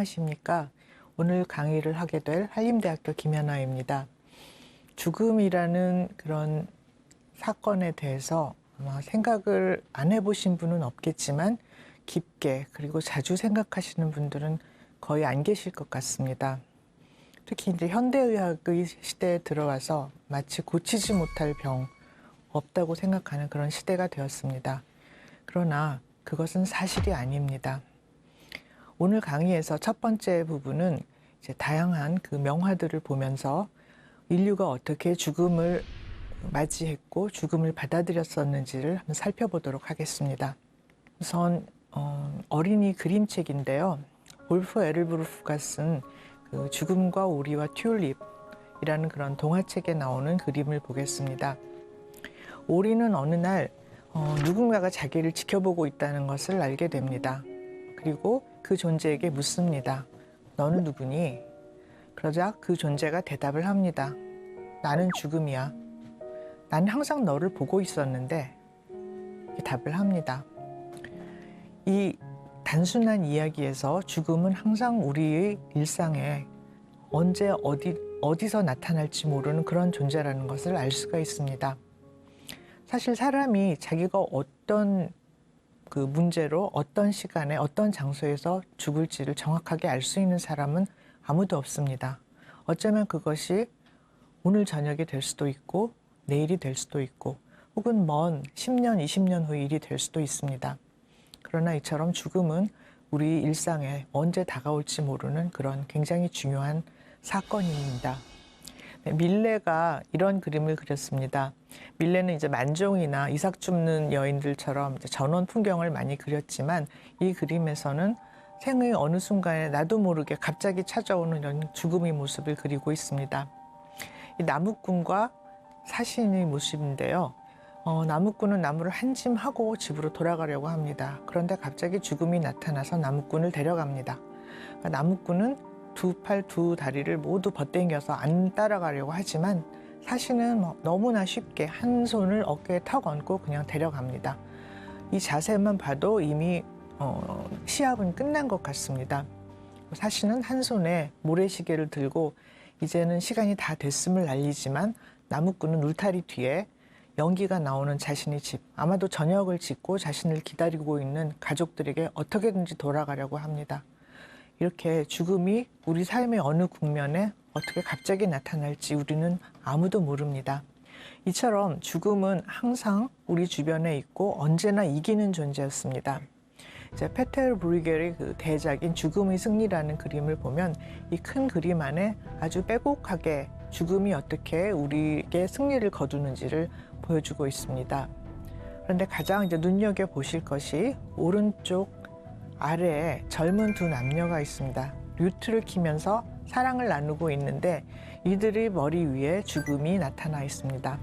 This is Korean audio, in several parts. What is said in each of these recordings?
안녕하십니까. 오늘 강의를 하게 될 한림대학교 김연아입니다. 죽음이라는 그런 사건에 대해서 아마 생각을 안 해보신 분은 없겠지만 깊게 그리고 자주 생각하시는 분들은 거의 안 계실 것 같습니다. 특히 이제 현대의학의 시대에 들어와서 마치 고치지 못할 병 없다고 생각하는 그런 시대가 되었습니다. 그러나 그것은 사실이 아닙니다. 오늘 강의에서 첫 번째 부분은 이제 다양한 그 명화들을 보면서 인류가 어떻게 죽음을 맞이했고 죽음을 받아들였었는지를 한번 살펴보도록 하겠습니다. 우선 어린이 그림책인데요. 울프 에르브루프가 쓴 그 죽음과 오리와 튤립이라는 그런 동화책에 나오는 그림을 보겠습니다. 오리는 어느 날 누군가가 자기를 지켜보고 있다는 것을 알게 됩니다. 그리고 그 존재에게 묻습니다. 너는 누구니? 그러자 그 존재가 대답을 합니다. 나는 죽음이야. 난 항상 너를 보고 있었는데. 이렇게 답을 합니다. 이 단순한 이야기에서 죽음은 항상 우리의 일상에 언제 어디서 나타날지 모르는 그런 존재라는 것을 알 수가 있습니다. 사실 사람이 자기가 어떤 그 문제로 어떤 시간에 어떤 장소에서 죽을지를 정확하게 알 수 있는 사람은 아무도 없습니다. 어쩌면 그것이 오늘 저녁이 될 수도 있고 내일이 될 수도 있고 혹은 먼 10년, 20년 후 일이 될 수도 있습니다. 그러나 이처럼 죽음은 우리 일상에 언제 다가올지 모르는 그런 굉장히 중요한 사건입니다. 밀레가 이런 그림을 그렸습니다. 밀레는 이제 만종이나 이삭 줍는 여인들처럼 이제 전원 풍경을 많이 그렸지만 이 그림에서는 생의 어느 순간에 나도 모르게 갑자기 찾아오는 이런 죽음의 모습을 그리고 있습니다. 이 나무꾼과 사신의 모습인데요. 나무꾼은 나무를 한 짐 하고 집으로 돌아가려고 합니다. 그런데 갑자기 죽음이 나타나서 나무꾼을 데려갑니다. 그러니까 나무꾼은 두 팔, 두 다리를 모두 벗당겨서 안 따라가려고 하지만 사신은 너무나 쉽게 한 손을 어깨에 턱 얹고 그냥 데려갑니다. 이 자세만 봐도 이미 시합은 끝난 것 같습니다. 사신은 한 손에 모래시계를 들고 이제는 시간이 다 됐음을 알리지만 나무꾼은 울타리 뒤에 연기가 나오는 자신의 집, 아마도 저녁을 짓고 자신을 기다리고 있는 가족들에게 어떻게든지 돌아가려고 합니다. 이렇게 죽음이 우리 삶의 어느 국면에 어떻게 갑자기 나타날지 우리는 아무도 모릅니다. 이처럼 죽음은 항상 우리 주변에 있고 언제나 이기는 존재였습니다. 이제 페테르 브루겔의 그 대작인 죽음의 승리라는 그림을 보면 이 큰 그림 안에 아주 빼곡하게 죽음이 어떻게 우리에게 승리를 거두는지를 보여주고 있습니다. 그런데 가장 이제 눈여겨보실 것이 오른쪽 아래에 젊은 두 남녀가 있습니다. 류트를 키면서 사랑을 나누고 있는데 이들의 머리 위에 죽음이 나타나 있습니다.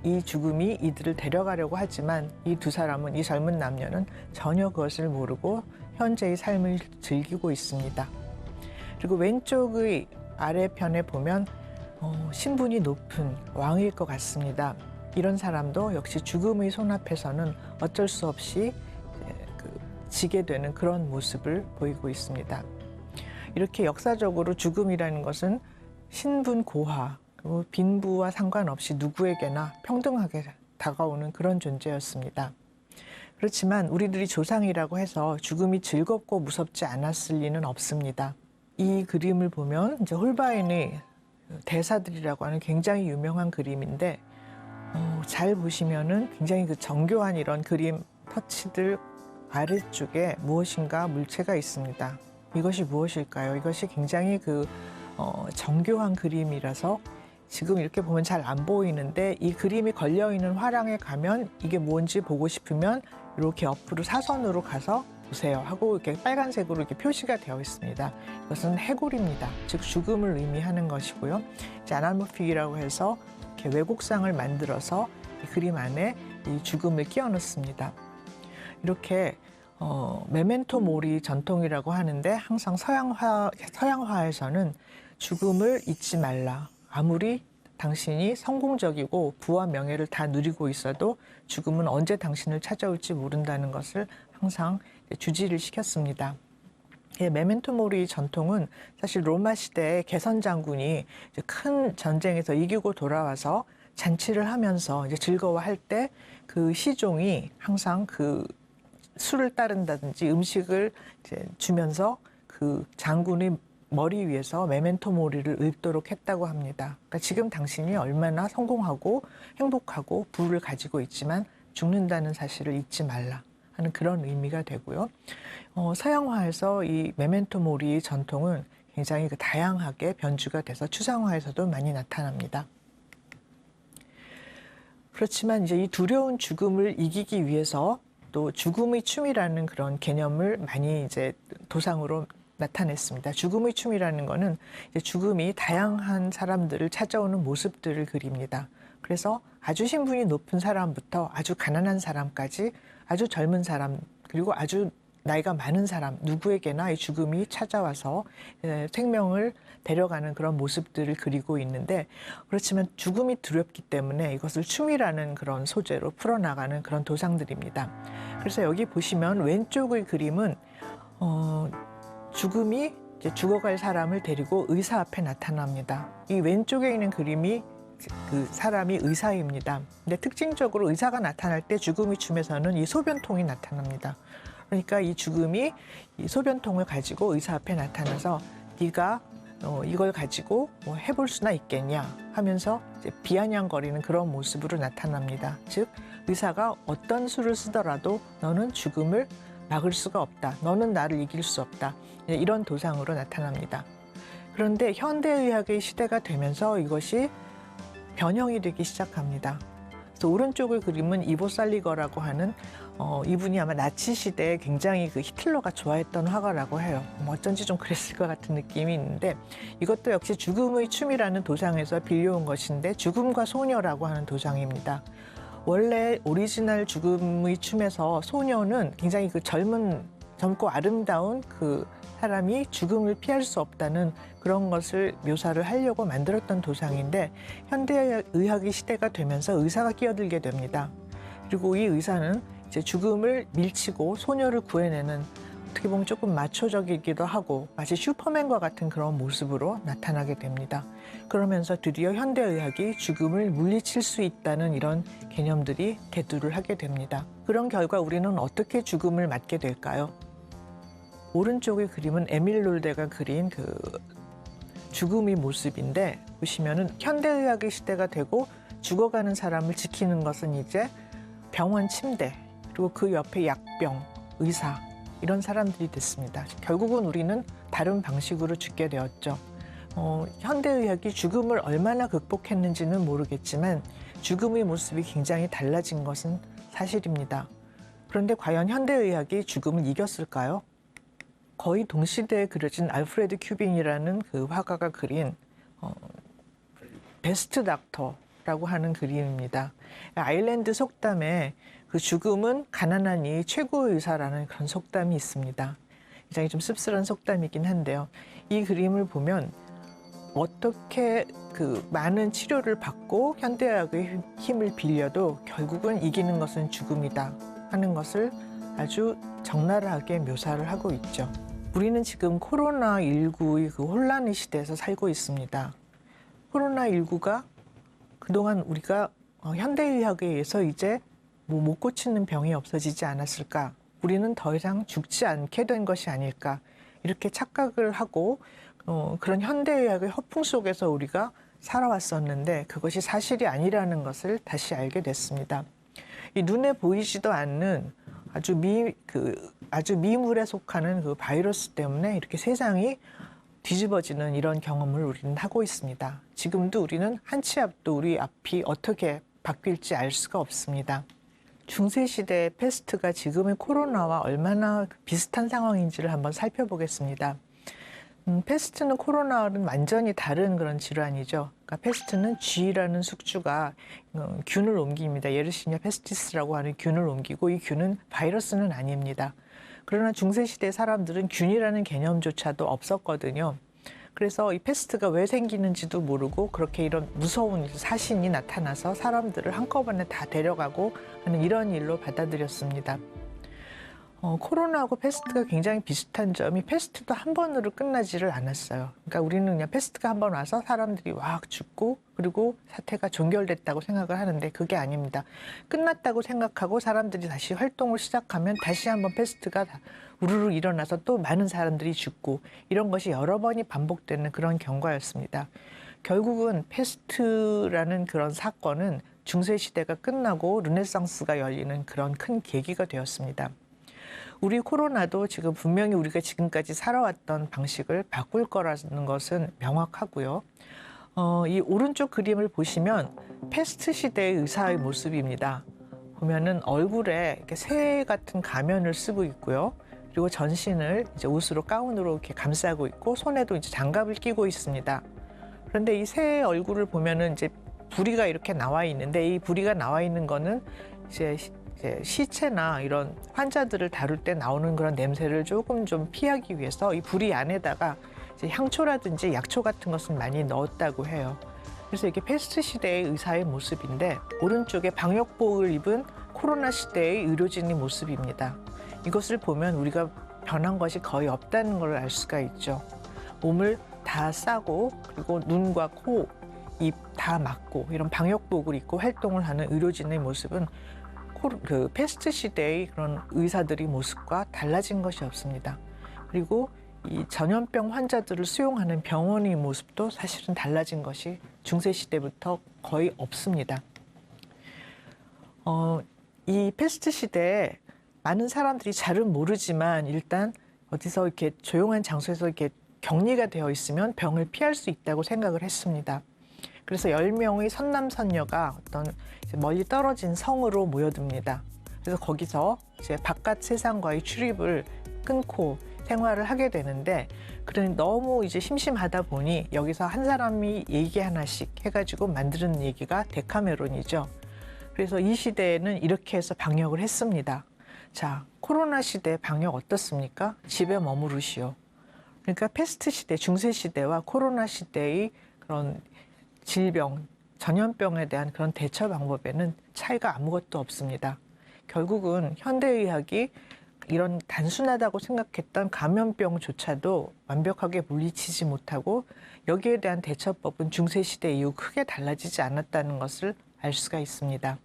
이 죽음이 이들을 데려가려고 하지만 이 두 사람은, 이 젊은 남녀는 전혀 그것을 모르고 현재의 삶을 즐기고 있습니다. 그리고 왼쪽의 아래편에 보면 신분이 높은 왕일 것 같습니다. 이런 사람도 역시 죽음의 손앞에서는 어쩔 수 없이 지게 되는 그런 모습을 보이고 있습니다. 이렇게 역사적으로 죽음이라는 것은 신분 고하, 그리고 빈부와 상관없이 누구에게나 평등하게 다가오는 그런 존재였습니다. 그렇지만 우리들이 조상이라고 해서 죽음이 즐겁고 무섭지 않았을 리는 없습니다. 이 그림을 보면 이제 홀바인의 대사들이라고 하는 굉장히 유명한 그림인데 잘 보시면은 굉장히 그 정교한 이런 그림 터치들 아래쪽에 무엇인가 물체가 있습니다. 이것이 무엇일까요? 이것이 굉장히 정교한 그림이라서 지금 이렇게 보면 잘 안 보이는데 이 그림이 걸려있는 화랑에 가면 이게 뭔지 보고 싶으면 이렇게 옆으로 사선으로 가서 보세요 하고 이렇게 빨간색으로 이렇게 표시가 되어 있습니다. 이것은 해골입니다. 즉 죽음을 의미하는 것이고요. 이제 아날모픽이라고 해서 이렇게 왜곡상을 만들어서 이 그림 안에 이 죽음을 끼워 넣습니다. 이렇게 메멘토 모리 전통이라고 하는데 항상 서양화에서는 죽음을 잊지 말라. 아무리 당신이 성공적이고 부와 명예를 다 누리고 있어도 죽음은 언제 당신을 찾아올지 모른다는 것을 항상 주지를 시켰습니다. 예, 메멘토 모리 전통은 사실 로마 시대에 개선 장군이 이제 큰 전쟁에서 이기고 돌아와서 잔치를 하면서 이제 즐거워할 때 그 시종이 항상 그 술을 따른다든지 음식을 이제 주면서 그 장군의 머리 위에서 메멘토 모리를 읊도록 했다고 합니다. 그러니까 지금 당신이 얼마나 성공하고 행복하고 부를 가지고 있지만 죽는다는 사실을 잊지 말라 하는 그런 의미가 되고요. 서양화에서 이 메멘토 모리 전통은 굉장히 다양하게 변주가 돼서 추상화에서도 많이 나타납니다. 그렇지만 이제 이 두려운 죽음을 이기기 위해서 또 죽음의 춤이라는 그런 개념을 많이 이제 도상으로 나타냈습니다. 죽음의 춤이라는 거는 이제 죽음이 다양한 사람들을 찾아오는 모습들을 그립니다. 그래서 아주 신분이 높은 사람부터 아주 가난한 사람까지 아주 젊은 사람 그리고 아주 나이가 많은 사람 누구에게나 이 죽음이 찾아와서 생명을 데려가는 그런 모습들을 그리고 있는데 그렇지만 죽음이 두렵기 때문에 이것을 춤이라는 그런 소재로 풀어나가는 그런 도상들입니다. 그래서 여기 보시면 왼쪽의 그림은 죽음이 이제 죽어갈 사람을 데리고 의사 앞에 나타납니다. 이 왼쪽에 있는 그림이 그 사람이 의사입니다. 근데 특징적으로 의사가 나타날 때 죽음의 춤에서는 이 소변통이 나타납니다. 그러니까 이 죽음이 이 소변통을 가지고 의사 앞에 나타나서 네가 이걸 가지고 뭐 해볼 수나 있겠냐 하면서 이제 비아냥거리는 그런 모습으로 나타납니다. 즉 의사가 어떤 수를 쓰더라도 너는 죽음을 막을 수가 없다. 너는 나를 이길 수 없다. 이런 도상으로 나타납니다. 그런데 현대의학의 시대가 되면서 이것이 변형이 되기 시작합니다. 그래서 오른쪽의 그림은 이보 살리거라고 하는 이분이 아마 나치 시대에 굉장히 그 히틀러가 좋아했던 화가라고 해요. 어쩐지 좀 그랬을 것 같은 느낌이 있는데 이것도 역시 죽음의 춤이라는 도상에서 빌려온 것인데 죽음과 소녀라고 하는 도상입니다. 원래 오리지널 죽음의 춤에서 소녀는 굉장히 그 젊고 아름다운 그 사람이 죽음을 피할 수 없다는 그런 것을 묘사를 하려고 만들었던 도상인데 현대의학의 시대가 되면서 의사가 끼어들게 됩니다. 그리고 이 의사는 이제 죽음을 밀치고 소녀를 구해내는 어떻게 보면 조금 마초적이기도 하고 마치 슈퍼맨과 같은 그런 모습으로 나타나게 됩니다. 그러면서 드디어 현대의학이 죽음을 물리칠 수 있다는 이런 개념들이 대두를 하게 됩니다. 그런 결과 우리는 어떻게 죽음을 맞게 될까요? 오른쪽의 그림은 에밀 롤데가 그린 그 죽음의 모습인데 보시면은 현대의학의 시대가 되고 죽어가는 사람을 지키는 것은 이제 병원 침대 그리고 그 옆에 약병, 의사 이런 사람들이 됐습니다. 결국은 우리는 다른 방식으로 죽게 되었죠. 현대의학이 죽음을 얼마나 극복했는지는 모르겠지만 죽음의 모습이 굉장히 달라진 것은 사실입니다. 그런데 과연 현대의학이 죽음을 이겼을까요? 거의 동시대에 그려진 알프레드 큐빈이라는 그 화가가 그린 베스트 닥터라고 하는 그림입니다. 아일랜드 속담에 그 죽음은 가난한 이 최고의 의사라는 그런 속담이 있습니다. 굉장히 좀 씁쓸한 속담이긴 한데요. 이 그림을 보면 어떻게 그 많은 치료를 받고 현대의학의 힘을 빌려도 결국은 이기는 것은 죽음이다 하는 것을 아주 적나라하게 묘사를 하고 있죠. 우리는 지금 코로나19의 그 혼란의 시대에서 살고 있습니다. 코로나19가 그동안 우리가 현대의학에 의해서 이제 뭐 못 고치는 병이 없어지지 않았을까? 우리는 더 이상 죽지 않게 된 것이 아닐까? 이렇게 착각을 하고 그런 현대의학의 허풍 속에서 우리가 살아왔었는데 그것이 사실이 아니라는 것을 다시 알게 됐습니다. 이 눈에 보이지도 않는 아주 미물에 속하는 그 바이러스 때문에 이렇게 세상이 뒤집어지는 이런 경험을 우리는 하고 있습니다. 지금도 우리는 한 치 앞도 우리 앞이 어떻게 바뀔지 알 수가 없습니다. 중세시대의 패스트가 지금의 코로나와 얼마나 비슷한 상황인지를 한번 살펴보겠습니다. 패스트는 코로나와는 완전히 다른 그런 질환이죠. 그러니까 패스트는 쥐라는 숙주가 균을 옮깁니다. 예르시니아 페스티스라고 하는 균을 옮기고 이 균은 바이러스는 아닙니다. 그러나 중세시대 사람들은 균이라는 개념조차도 없었거든요. 그래서 이 패스트가 왜 생기는지도 모르고 그렇게 이런 무서운 사신이 나타나서 사람들을 한꺼번에 다 데려가고 하는 이런 일로 받아들였습니다. 코로나하고 패스트가 굉장히 비슷한 점이 패스트도 한 번으로 끝나지를 않았어요. 그러니까 우리는 그냥 패스트가 한 번 와서 사람들이 왁 죽고 그리고 사태가 종결됐다고 생각을 하는데 그게 아닙니다. 끝났다고 생각하고 사람들이 다시 활동을 시작하면 다시 한번 패스트가 우르르 일어나서 또 많은 사람들이 죽고 이런 것이 여러 번이 반복되는 그런 경과였습니다. 결국은 패스트라는 그런 사건은 중세시대가 끝나고 르네상스가 열리는 그런 큰 계기가 되었습니다. 우리 코로나도 지금 분명히 우리가 지금까지 살아왔던 방식을 바꿀 거라는 것은 명확하고요. 이 오른쪽 그림을 보시면 패스트 시대의 의사의 모습입니다. 보면은 얼굴에 이렇게 새 같은 가면을 쓰고 있고요. 그리고 전신을 이제 옷으로 가운으로 이렇게 감싸고 있고 손에도 이제 장갑을 끼고 있습니다. 그런데 이 새 얼굴을 보면은 이제 부리가 이렇게 나와 있는데 이 부리가 나와 있는 거는 이제 시체나 이런 환자들을 다룰 때 나오는 그런 냄새를 조금 좀 피하기 위해서 이 부리 안에다가 이제 향초라든지 약초 같은 것을 많이 넣었다고 해요. 그래서 이게 패스트 시대의 의사의 모습인데 오른쪽에 방역복을 입은 코로나 시대의 의료진의 모습입니다. 이것을 보면 우리가 변한 것이 거의 없다는 걸 알 수가 있죠. 몸을 다 싸고 그리고 눈과 코, 입 다 막고 이런 방역복을 입고 활동을 하는 의료진의 모습은 그 패스트 시대의 그런 의사들의 모습과 달라진 것이 없습니다. 그리고 이 전염병 환자들을 수용하는 병원의 모습도 사실은 달라진 것이 중세 시대부터 거의 없습니다. 이 패스트 시대에 많은 사람들이 잘은 모르지만 일단 어디서 이렇게 조용한 장소에서 이렇게 격리가 되어 있으면 병을 피할 수 있다고 생각을 했습니다. 그래서 10명의 선남선녀가 어떤 멀리 떨어진 성으로 모여듭니다. 그래서 거기서 이제 바깥 세상과의 출입을 끊고 생활을 하게 되는데, 그러니 너무 이제 심심하다 보니 여기서 한 사람이 얘기 하나씩 해가지고 만드는 얘기가 데카메론이죠. 그래서 이 시대에는 이렇게 해서 방역을 했습니다. 자, 코로나 시대 방역 어떻습니까? 집에 머무르시오. 그러니까 패스트 시대, 중세 시대와 코로나 시대의 그런 질병, 전염병에 대한 그런 대처 방법에는 차이가 아무것도 없습니다. 결국은 현대의학이 이런 단순하다고 생각했던 감염병조차도 완벽하게 물리치지 못하고 여기에 대한 대처법은 중세시대 이후 크게 달라지지 않았다는 것을 알 수가 있습니다.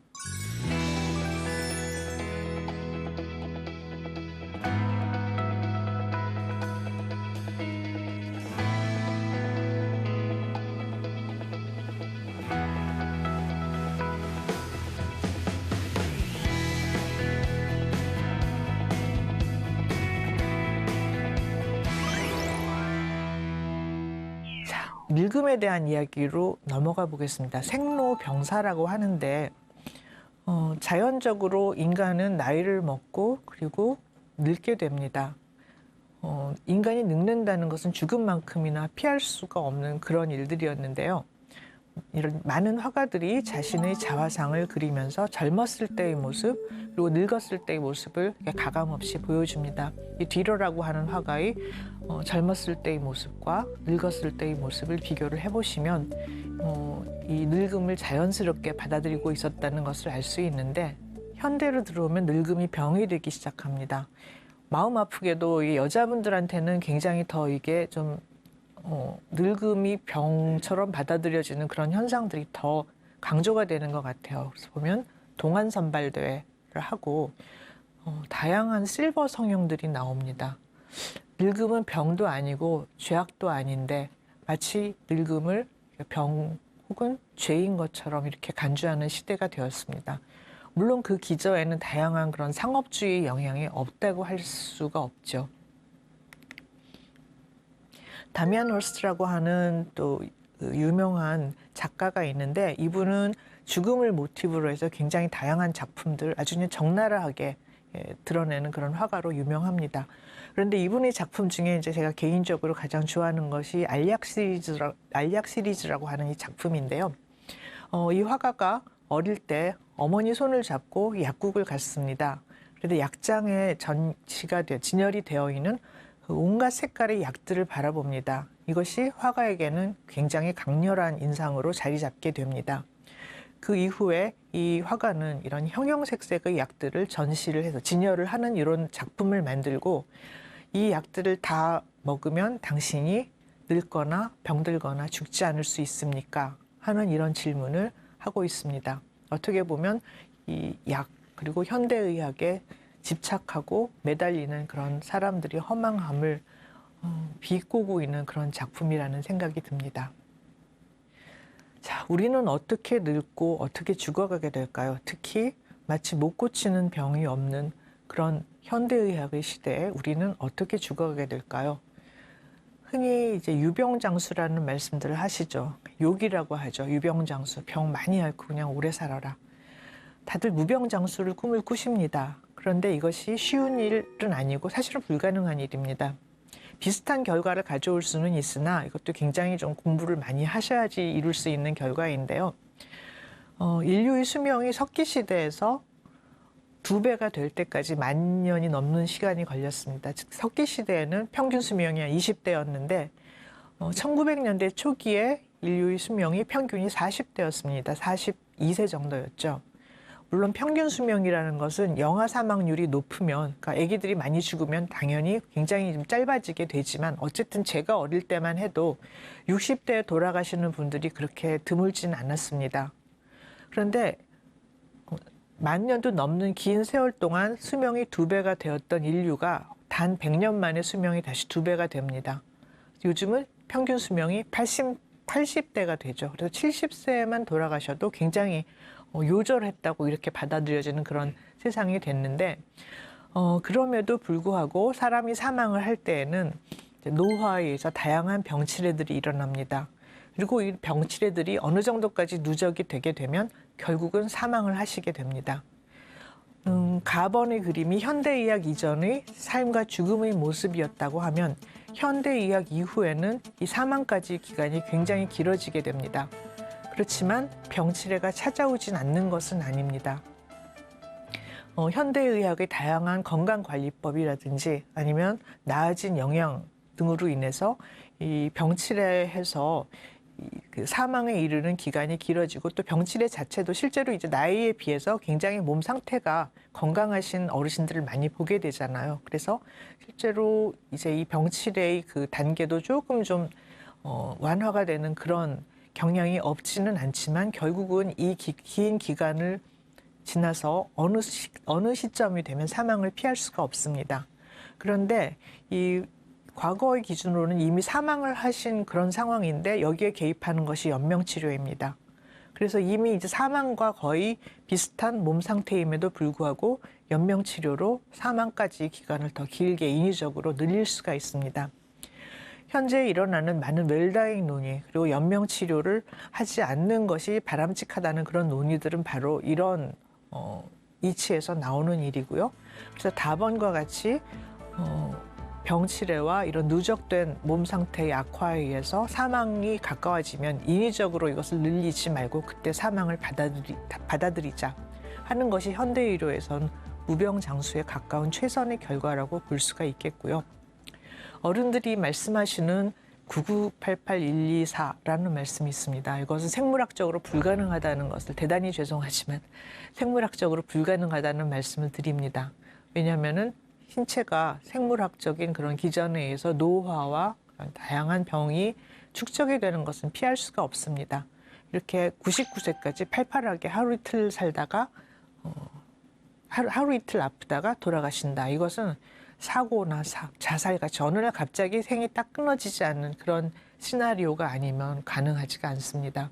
늙음에 대한 이야기로 넘어가 보겠습니다. 생로병사라고 하는데 자연적으로 인간은 나이를 먹고 그리고 늙게 됩니다. 인간이 늙는다는 것은 죽음만큼이나 피할 수가 없는 그런 일들이었는데요. 이런 많은 화가들이 자신의 자화상을 그리면서 젊었을 때의 모습 그리고 늙었을 때의 모습을 가감없이 보여줍니다. 이 뒤로라고 하는 화가의 젊었을 때의 모습과 늙었을 때의 모습을 비교를 해보시면 이 늙음을 자연스럽게 받아들이고 있었다는 것을 알 수 있는데, 현대로 들어오면 늙음이 병이 되기 시작합니다. 마음 아프게도 이 여자분들한테는 굉장히 더 이게 좀 늙음이 병처럼 받아들여지는 그런 현상들이 더 강조가 되는 것 같아요. 그래서 보면 동안 선발대회를 하고 다양한 실버 성형들이 나옵니다. 늙음은 병도 아니고 죄악도 아닌데 마치 늙음을 병 혹은 죄인 것처럼 이렇게 간주하는 시대가 되었습니다. 물론 그 기저에는 다양한 그런 상업주의 영향이 없다고 할 수가 없죠. 다미안 호스트라고 하는 또 유명한 작가가 있는데, 이분은 죽음을 모티브로 해서 굉장히 다양한 작품들 아주 적나라하게 드러내는 그런 화가로 유명합니다. 그런데 이분의 작품 중에 이제 제가 개인적으로 가장 좋아하는 것이 알약 시리즈라고 하는 이 작품인데요. 이 화가가 어릴 때 어머니 손을 잡고 약국을 갔습니다. 그런데 약장에 진열이 되어 있는 온갖 색깔의 약들을 바라봅니다. 이것이 화가에게는 굉장히 강렬한 인상으로 자리 잡게 됩니다. 그 이후에 이 화가는 이런 형형색색의 약들을 전시를 해서 진열을 하는 이런 작품을 만들고, 이 약들을 다 먹으면 당신이 늙거나 병들거나 죽지 않을 수 있습니까? 하는 이런 질문을 하고 있습니다. 어떻게 보면 이 약 그리고 현대의학에 집착하고 매달리는 그런 사람들이 허망함을 비꼬고 있는 그런 작품이라는 생각이 듭니다. 자, 우리는 어떻게 늙고 어떻게 죽어가게 될까요? 특히 마치 못 고치는 병이 없는 그런 현대의학의 시대에 우리는 어떻게 죽어가게 될까요? 흔히 이제 유병장수라는 말씀들을 하시죠. 욕이라고 하죠. 유병장수. 병 많이 앓고 그냥 오래 살아라. 다들 무병장수를 꿈을 꾸십니다. 그런데 이것이 쉬운 일은 아니고 사실은 불가능한 일입니다. 비슷한 결과를 가져올 수는 있으나 이것도 굉장히 좀 공부를 많이 하셔야지 이룰 수 있는 결과인데요. 인류의 수명이 석기 시대에서 2배가 될 때까지 10,000년이 넘는 시간이 걸렸습니다. 즉 석기 시대에는 평균 수명이 한 20대였는데 1900년대 초기에 인류의 수명이 평균이 40대였습니다. 42세 정도였죠. 물론 평균 수명이라는 것은 영아 사망률이 높으면, 그러니까 아기들이 많이 죽으면 당연히 굉장히 좀 짧아지게 되지만, 어쨌든 제가 어릴 때만 해도 60대에 돌아가시는 분들이 그렇게 드물진 않았습니다. 그런데 10,000년도 넘는 긴 세월 동안 수명이 2배가 되었던 인류가 단 100년 만에 수명이 다시 2배가 됩니다. 요즘은 평균 수명이 80대가 되죠. 그래서 70세만 돌아가셔도 굉장히 요절했다고 이렇게 받아들여지는 그런 세상이 됐는데, 그럼에도 불구하고 사람이 사망을 할 때에는 노화에 의해서 다양한 병치레들이 일어납니다. 그리고 이 병치레들이 어느 정도까지 누적이 되게 되면 결국은 사망을 하시게 됩니다. 가번의 그림이 현대의학 이전의 삶과 죽음의 모습이었다고 하면, 현대의학 이후에는 이 사망까지 기간이 굉장히 길어지게 됩니다. 그렇지만 병치레가 찾아오진 않는 것은 아닙니다. 현대의학의 다양한 건강관리법이라든지 아니면 나아진 영양 등으로 인해서 이 병치레에서 그 사망에 이르는 기간이 길어지고, 또 병치레 자체도 실제로 이제 나이에 비해서 굉장히 몸 상태가 건강하신 어르신들을 많이 보게 되잖아요. 그래서 실제로 이제 이 병치레의 그 단계도 조금 좀 완화가 되는 그런 경향이 없지는 않지만, 결국은 이 긴 기간을 지나서 어느 시점이 되면 사망을 피할 수가 없습니다. 그런데 이 과거의 기준으로는 이미 사망을 하신 그런 상황인데 여기에 개입하는 것이 연명치료입니다. 그래서 이미 이제 사망과 거의 비슷한 몸 상태임에도 불구하고 연명치료로 사망까지 기간을 더 길게 인위적으로 늘릴 수가 있습니다. 현재 일어나는 많은 웰다잉 논의, 그리고 연명치료를 하지 않는 것이 바람직하다는 그런 논의들은 바로 이런 이치에서 나오는 일이고요. 그래서 다번과 같이 병치레와 이런 누적된 몸 상태의 악화에 의해서 사망이 가까워지면 인위적으로 이것을 늘리지 말고 그때 사망을 받아들이자 하는 것이 현대의료에선 무병장수에 가까운 최선의 결과라고 볼 수가 있겠고요. 어른들이 말씀하시는 9988124라는 말씀이 있습니다. 이것은 생물학적으로 불가능하다는 것을, 대단히 죄송하지만 생물학적으로 불가능하다는 말씀을 드립니다. 왜냐하면은 신체가 생물학적인 그런 기전에 의해서 노화와 다양한 병이 축적이 되는 것은 피할 수가 없습니다. 이렇게 99세까지 팔팔하게 하루 이틀 살다가 하루 이틀 아프다가 돌아가신다. 이것은 사고나 자살같이 어느 날 갑자기 생이 딱 끊어지지 않는 그런 시나리오가 아니면 가능하지가 않습니다.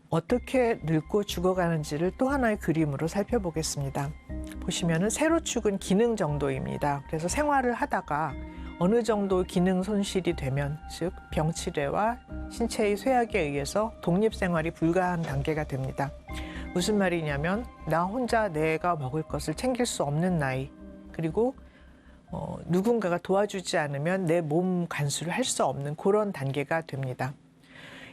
어떻게 늙고 죽어가는지를 또 하나의 그림으로 살펴보겠습니다. 보시면은 세로 축은 기능 정도입니다. 그래서 생활을 하다가 어느 정도 기능 손실이 되면, 즉 병치레와 신체의 쇠약에 의해서 독립생활이 불가한 단계가 됩니다. 무슨 말이냐면 나 혼자 내가 먹을 것을 챙길 수 없는 나이, 그리고 누군가가 도와주지 않으면 내 몸 간수를 할 수 없는 그런 단계가 됩니다.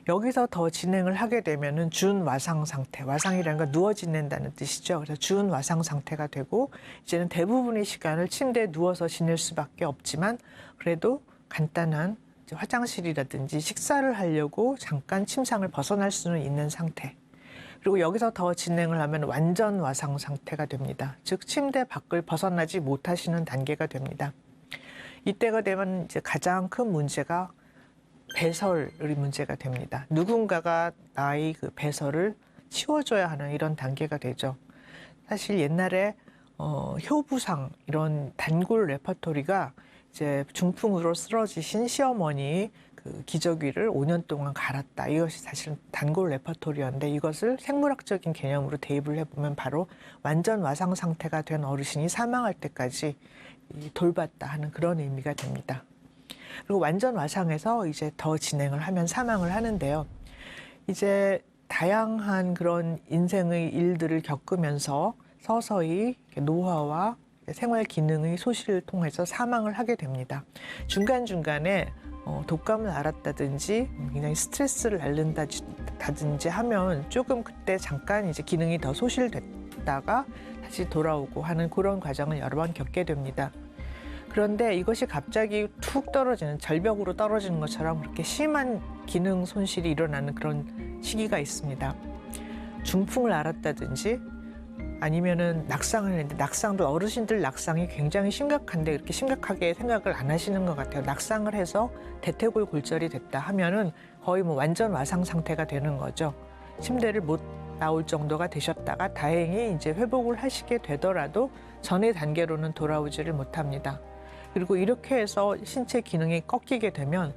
여기서 더 진행을 하게 되면은 준와상 상태, 와상이라는 건 누워 지낸다는 뜻이죠. 그래서 준와상 상태가 되고, 이제는 대부분의 시간을 침대에 누워서 지낼 수밖에 없지만, 그래도 간단한 화장실이라든지 식사를 하려고 잠깐 침상을 벗어날 수는 있는 상태. 그리고 여기서 더 진행을 하면 완전 와상 상태가 됩니다. 즉 침대 밖을 벗어나지 못하시는 단계가 됩니다. 이때가 되면 이제 가장 큰 문제가 배설이 문제가 됩니다. 누군가가 나의 그 배설을 치워줘야 하는 이런 단계가 되죠. 사실 옛날에 효부상 이런 단골 레퍼토리가 이제 중풍으로 쓰러지신 시어머니 그 기저귀를 5년 동안 갈았다. 이것이 사실은 단골 레퍼토리였는데 이것을 생물학적인 개념으로 대입을 해보면 바로 완전 와상 상태가 된 어르신이 사망할 때까지 돌봤다 하는 그런 의미가 됩니다. 그리고 완전 와상에서 이제 더 진행을 하면 사망을 하는데요. 이제 다양한 그런 인생의 일들을 겪으면서 서서히 노화와 생활 기능의 소실을 통해서 사망을 하게 됩니다. 중간중간에 독감을 앓았다든지 굉장히 스트레스를 앓는다든지 하면 조금 그때 잠깐 이제 기능이 더 소실됐다가 다시 돌아오고 하는 그런 과정을 여러 번 겪게 됩니다. 그런데 이것이 갑자기 툭 떨어지는 절벽으로 떨어지는 것처럼 그렇게 심한 기능 손실이 일어나는 그런 시기가 있습니다. 중풍을 앓았다든지 아니면은 낙상을 했는데 낙상도 어르신들 낙상이 굉장히 심각한데 이렇게 심각하게 생각을 안 하시는 것 같아요. 낙상을 해서 대퇴골 골절이 됐다 하면은 거의 뭐 완전 와상 상태가 되는 거죠. 침대를 못 나올 정도가 되셨다가 다행히 이제 회복을 하시게 되더라도 전의 단계로는 돌아오지를 못합니다. 그리고 이렇게 해서 신체 기능이 꺾이게 되면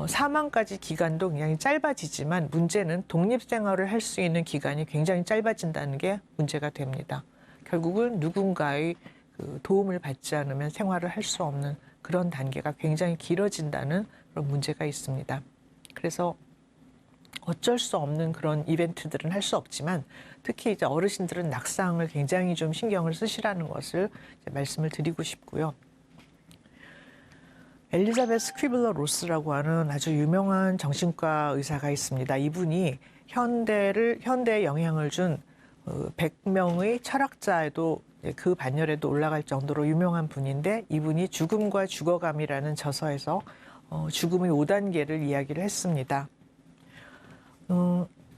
사망까지 기간도 굉장히 짧아지지만 문제는 독립생활을 할 수 있는 기간이 굉장히 짧아진다는 게 문제가 됩니다. 결국은 누군가의 그 도움을 받지 않으면 생활을 할 수 없는 그런 단계가 굉장히 길어진다는 그런 문제가 있습니다. 그래서 어쩔 수 없는 그런 이벤트들은 할 수 없지만 특히 이제 어르신들은 낙상을 굉장히 좀 신경을 쓰시라는 것을 이제 말씀을 드리고 싶고요. 엘리자베스 퀴블러 로스라고 하는 아주 유명한 정신과 의사가 있습니다. 이분이 현대에 영향을 준 100명의 철학자에도 그 반열에도 올라갈 정도로 유명한 분인데 이분이 죽음과 죽어감이라는 저서에서 죽음의 5단계를 이야기를 했습니다.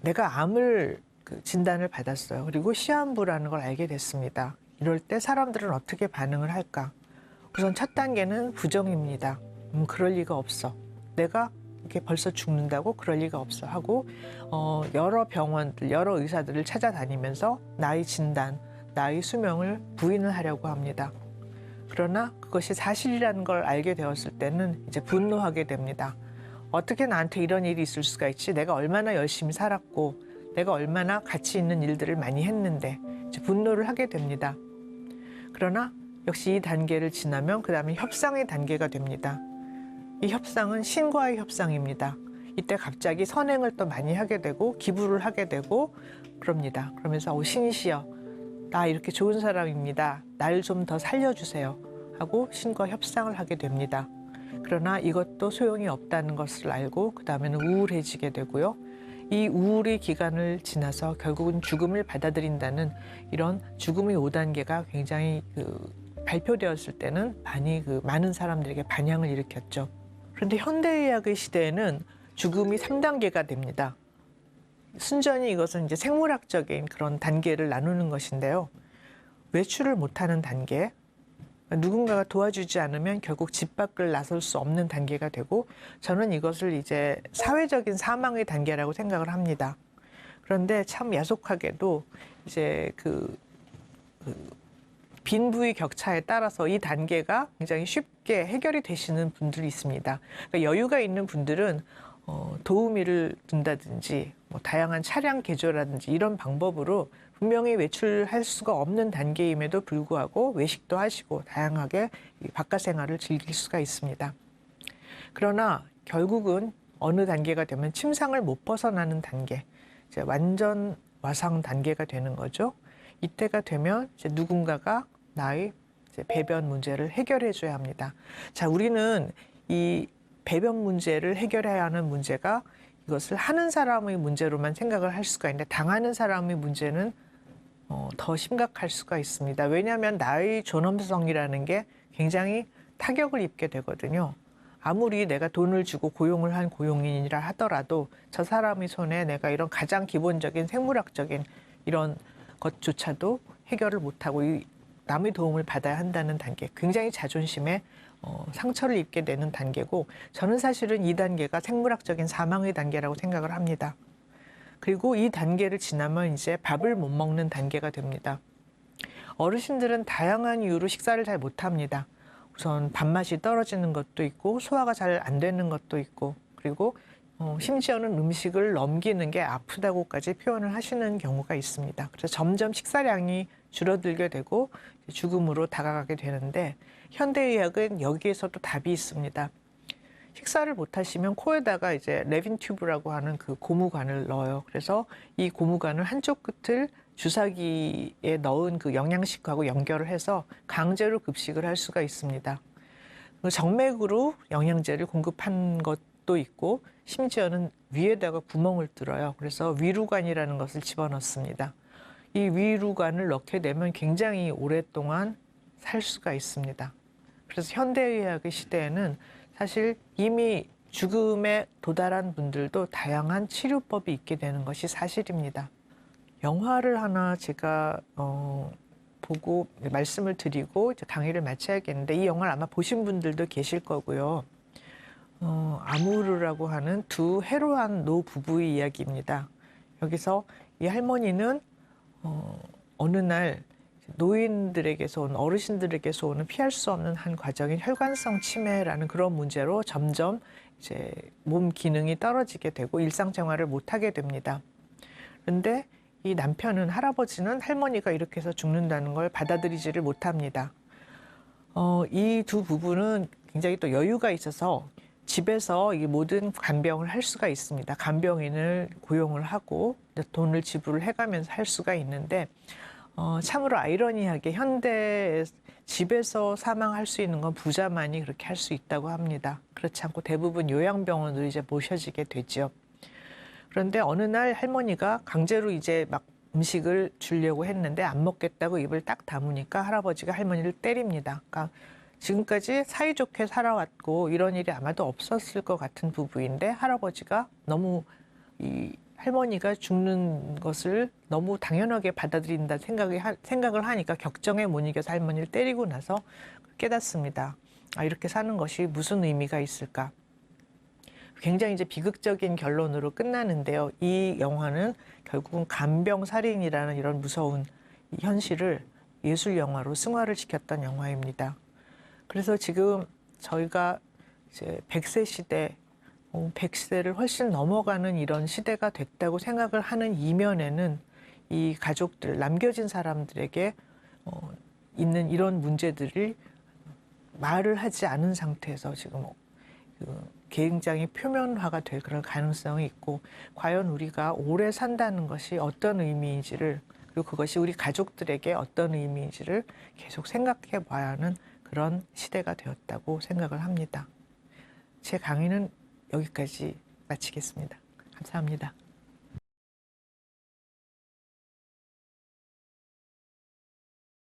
내가 암을 진단을 받았어요. 그리고 시한부라는 걸 알게 됐습니다. 이럴 때 사람들은 어떻게 반응을 할까? 우선 첫 단계는 부정입니다. 그럴 리가 없어. 내가 이렇게 벌써 죽는다고? 그럴 리가 없어 하고 여러 병원들, 여러 의사들을 찾아다니면서 나의 진단, 나의 수명을 부인을 하려고 합니다. 그러나 그것이 사실이라는 걸 알게 되었을 때는 이제 분노하게 됩니다. 어떻게 나한테 이런 일이 있을 수가 있지? 내가 얼마나 열심히 살았고 내가 얼마나 가치 있는 일들을 많이 했는데 이제 분노를 하게 됩니다. 그러나 역시 이 단계를 지나면 그 다음에 협상의 단계가 됩니다. 이 협상은 신과의 협상입니다. 이때 갑자기 선행을 또 많이 하게 되고 기부를 하게 되고 그럽니다. 그러면서 신이시여, 나 이렇게 좋은 사람입니다. 날 좀 더 살려주세요 하고 신과 협상을 하게 됩니다. 그러나 이것도 소용이 없다는 것을 알고 그 다음에는 우울해지게 되고요. 이 우울의 기간을 지나서 결국은 죽음을 받아들인다는 이런 죽음의 5단계가 굉장히 발표되었을 때는 많은 사람들에게 반향을 일으켰죠. 그런데 현대의학의 시대에는 죽음이 3단계가 됩니다. 순전히 이것은 이제 생물학적인 그런 단계를 나누는 것인데요. 외출을 못하는 단계, 누군가가 도와주지 않으면 결국 집 밖을 나설 수 없는 단계가 되고 저는 이것을 이제 사회적인 사망의 단계라고 생각을 합니다. 그런데 참 야속하게도 이제 빈부의 격차에 따라서 이 단계가 굉장히 쉽게 해결이 되시는 분들이 있습니다. 그러니까 여유가 있는 분들은 도우미를 둔다든지 뭐 다양한 차량 개조라든지 이런 방법으로 분명히 외출할 수가 없는 단계임에도 불구하고 외식도 하시고 다양하게 바깥 생활을 즐길 수가 있습니다. 그러나 결국은 어느 단계가 되면 침상을 못 벗어나는 단계, 이제 완전 와상 단계가 되는 거죠. 이때가 되면 이제 누군가가 나의 이제 배변 문제를 해결해 줘야 합니다. 자, 우리는 이 배변 문제를 해결해야 하는 문제가 이것을 하는 사람의 문제로만 생각을 할 수가 있는데 당하는 사람의 문제는 더 심각할 수가 있습니다. 왜냐하면 나의 존엄성이라는 게 굉장히 타격을 입게 되거든요. 아무리 내가 돈을 주고 고용을 한 고용인이라 하더라도 저 사람의 손에 내가 이런 가장 기본적인 생물학적인 이런 것조차도 해결을 못하고 남의 도움을 받아야 한다는 단계, 굉장히 자존심에 상처를 입게 되는 단계고, 저는 사실은 이 단계가 생물학적인 사망의 단계라고 생각을 합니다. 그리고 이 단계를 지나면 이제 밥을 못 먹는 단계가 됩니다. 어르신들은 다양한 이유로 식사를 잘 못합니다. 우선 밥맛이 떨어지는 것도 있고 소화가 잘 안 되는 것도 있고, 그리고 심지어는 음식을 넘기는 게 아프다고까지 표현을 하시는 경우가 있습니다. 그래서 점점 식사량이 줄어들게 되고 죽음으로 다가가게 되는데, 현대의학은 여기에서도 답이 있습니다. 식사를 못 하시면 코에다가 이제 레빈 튜브라고 하는 그 고무관을 넣어요. 그래서 이 고무관을 한쪽 끝을 주사기에 넣은 그 영양식하고 연결을 해서 강제로 급식을 할 수가 있습니다. 정맥으로 영양제를 공급한 것도 있고, 심지어는 위에다가 구멍을 뚫어요. 그래서 위루관이라는 것을 집어넣습니다. 이 위루관을 넣게 되면 굉장히 오랫동안 살 수가 있습니다. 그래서 현대의학의 시대에는 사실 이미 죽음에 도달한 분들도 다양한 치료법이 있게 되는 것이 사실입니다. 영화를 하나 제가 보고 말씀을 드리고 이제 강의를 마쳐야겠는데, 이 영화를 아마 보신 분들도 계실 거고요. 아무르라고 하는 두 해로한 노부부의 이야기입니다. 여기서 이 할머니는 어느 날 노인들에게서 온, 어르신들에게서 오는 피할 수 없는 한 과정인 혈관성 치매라는 그런 문제로 점점 이제 몸 기능이 떨어지게 되고 일상생활을 못하게 됩니다. 그런데 이 남편은, 할아버지는 할머니가 이렇게 해서 죽는다는 걸 받아들이지를 못합니다. 이 두 부부는 굉장히 또 여유가 있어서 집에서 이 모든 간병을 할 수가 있습니다. 간병인을 고용을 하고 돈을 지불을 해가면서 할 수가 있는데, 참으로 아이러니하게 현대 집에서 사망할 수 있는 건 부자만이 그렇게 할 수 있다고 합니다. 그렇지 않고 대부분 요양병원으로 이제 모셔지게 되죠. 그런데 어느 날 할머니가 강제로 이제 막 음식을 주려고 했는데 안 먹겠다고 입을 딱 다무니까 할아버지가 할머니를 때립니다. 그러니까 지금까지 사이좋게 살아왔고 이런 일이 아마도 없었을 것 같은 부부인데, 할아버지가 너무 이 할머니가 죽는 것을 너무 당연하게 받아들인다 생각을 하니까 격정에 못 이겨서 할머니를 때리고 나서 깨닫습니다. 아, 이렇게 사는 것이 무슨 의미가 있을까? 굉장히 이제 비극적인 결론으로 끝나는데요. 이 영화는 결국은 간병살인이라는 이런 무서운 현실을 예술 영화로 승화를 시켰던 영화입니다. 그래서 지금 저희가 이제 100세 시대, 100세를 훨씬 넘어가는 이런 시대가 됐다고 생각을 하는 이면에는 이 가족들, 남겨진 사람들에게 있는 이런 문제들이 말을 하지 않은 상태에서 지금 굉장히 표면화가 될 그런 가능성이 있고, 과연 우리가 오래 산다는 것이 어떤 의미인지를, 그리고 그것이 우리 가족들에게 어떤 의미인지를 계속 생각해 봐야 하는 그런 시대가 되었다고 생각을 합니다. 제 강의는 여기까지 마치겠습니다. 감사합니다.